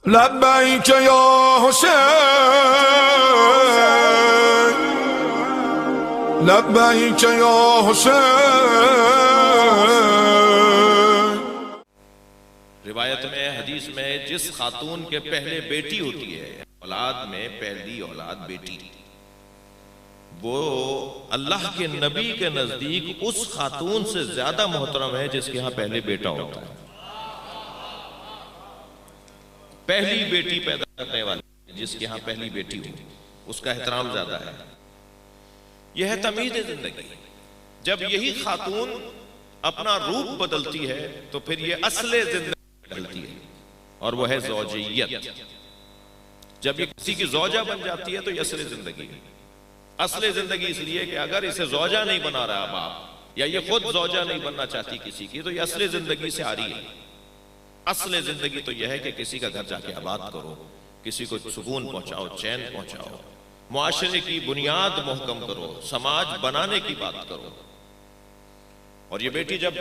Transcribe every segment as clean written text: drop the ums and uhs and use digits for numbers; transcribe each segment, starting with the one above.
لبیک یا حسین لبیک یا حسین۔ روایت میں حدیث میں جس خاتون کے پہلے بیٹی ہوتی ہے، اولاد میں پہلی اولاد بیٹی، وہ اللہ کے نبی کے نزدیک اس خاتون سے زیادہ محترم ہے جس کے ہاں پہلے بیٹا ہوتا ہے۔ پہلی بیٹی پیدا کرنے والی جس کے ہاں پہلی بیٹی ہو، اس کا احترام زیادہ ہے۔ یہ ہے تمیز زندگی۔ جب یہی خاتون اپنا روپ بدلتی ہے تو پھر یہ اصل زندگی بدلتی ہے، اور وہ ہے زوجیت۔ جب یہ کسی کی زوجہ بن جاتی ہے تو یہ اصل زندگی ہے۔ اصل زندگی اس لیے کہ اگر اسے زوجہ نہیں بنا رہا باپ، یا یہ خود زوجہ نہیں بننا چاہتی کسی کی، تو یہ اصل زندگی سے آ رہی ہے۔ اصل زندگی تو یہ ہے کہ کسی کا گھر جا کے آباد کرو، کسی کو سکون پہنچاؤ، چین پہنچاؤ، معاشرے کی بنیاد محکم کرو، سماج بنانے کی بات کرو۔ اور یہ بیٹی جب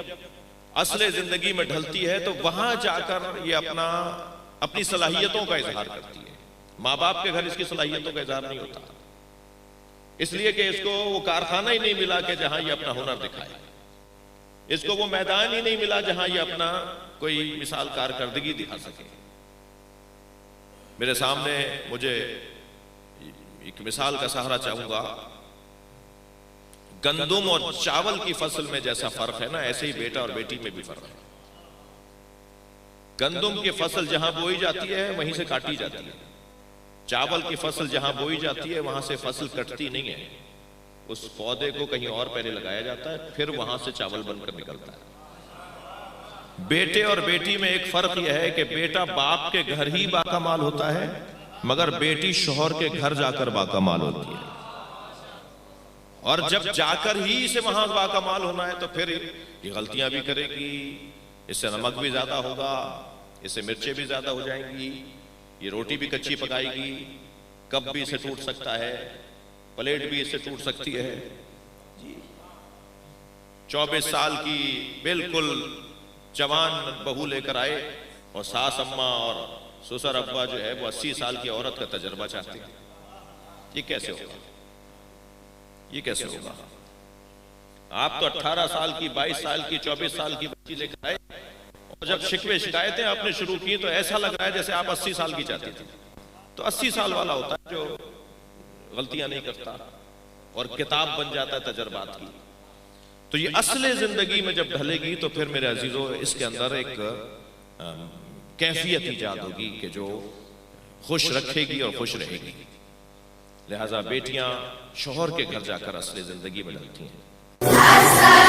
اصل زندگی میں ڈھلتی ہے تو وہاں جا کر یہ اپنی صلاحیتوں کا اظہار کرتی ہے۔ ماں باپ کے گھر اس کی صلاحیتوں کا اظہار نہیں ہوتا، اس لیے کہ اس کو وہ کارخانہ ہی نہیں ملا کہ جہاں یہ اپنا ہنر دکھائے، اس کو وہ میدان ہی نہیں ملا جہاں یہ اپنا کوئی مثال کارکردگی دکھا سکے۔ میرے سامنے مجھے ایک مثال کا سہارا چاہوں گا۔ گندم اور چاول کی فصل میں جیسا فرق ہے نا، ایسے ہی بیٹا اور بیٹی میں بھی فرق ہے۔ گندم کی فصل جہاں بوئی جاتی ہے وہیں سے کاٹی جاتی ہے، چاول کی فصل جہاں بوئی جاتی ہے وہاں سے فصل کٹتی نہیں ہے، اس پودے کو کہیں اور پہلے لگایا جاتا ہے، پھر وہاں سے چاول بن کر نکلتا ہے۔ بیٹے اور بیٹی میں ایک فرق یہ ہے کہ بیٹا باپ کے گھر ہی باکمال ہوتا ہے، مگر بیٹی شوہر کے گھر جا کر باکمال ہوتی ہے۔ اور جب جا کر ہی اسے وہاں باکمال ہونا ہے تو پھر یہ غلطیاں بھی کرے گی، اس سے نمک بھی زیادہ ہوگا، اس سے مرچیں بھی زیادہ ہو جائیں گی، یہ روٹی بھی کچی پکائے گی، کپ بھی اسے ٹوٹ سکتا ہے، پلیٹ بھی اسے ٹوٹ سکتی ہے۔ 24 سال کی بالکل جوان بہو لے کر آئے اور ساس اماں اور سسر ابا جو ہے وہ 80 سال کی عورت کا تجربہ چاہتے ہیں۔ یہ کیسے ہوگا؟ یہ کیسے ہوگا؟ آپ تو 18 سال کی، 22 سال کی، 24 سال کی بچی لے کر آئے، اور جب شکوے شکایتیں آپ نے شروع کی تو ایسا لگ رہا ہے جیسے آپ 80 سال کی چاہتی تھی۔ تو 80 سال والا ہوتا ہے جو غلطیاں نہیں کرتا اور کتاب بن جاتا ہے تجربات کی۔ تو یہ اصل زندگی میں جب ڈھلے گی تو پھر میرے عزیزو اس کے اندر ایک کیفیت ایجاد ہوگی کہ جو خوش رکھے گی اور خوش رہے گی۔ لہٰذا بیٹیاں شوہر کے گھر جا کر اصل زندگی میں ڈھلتی ہیں۔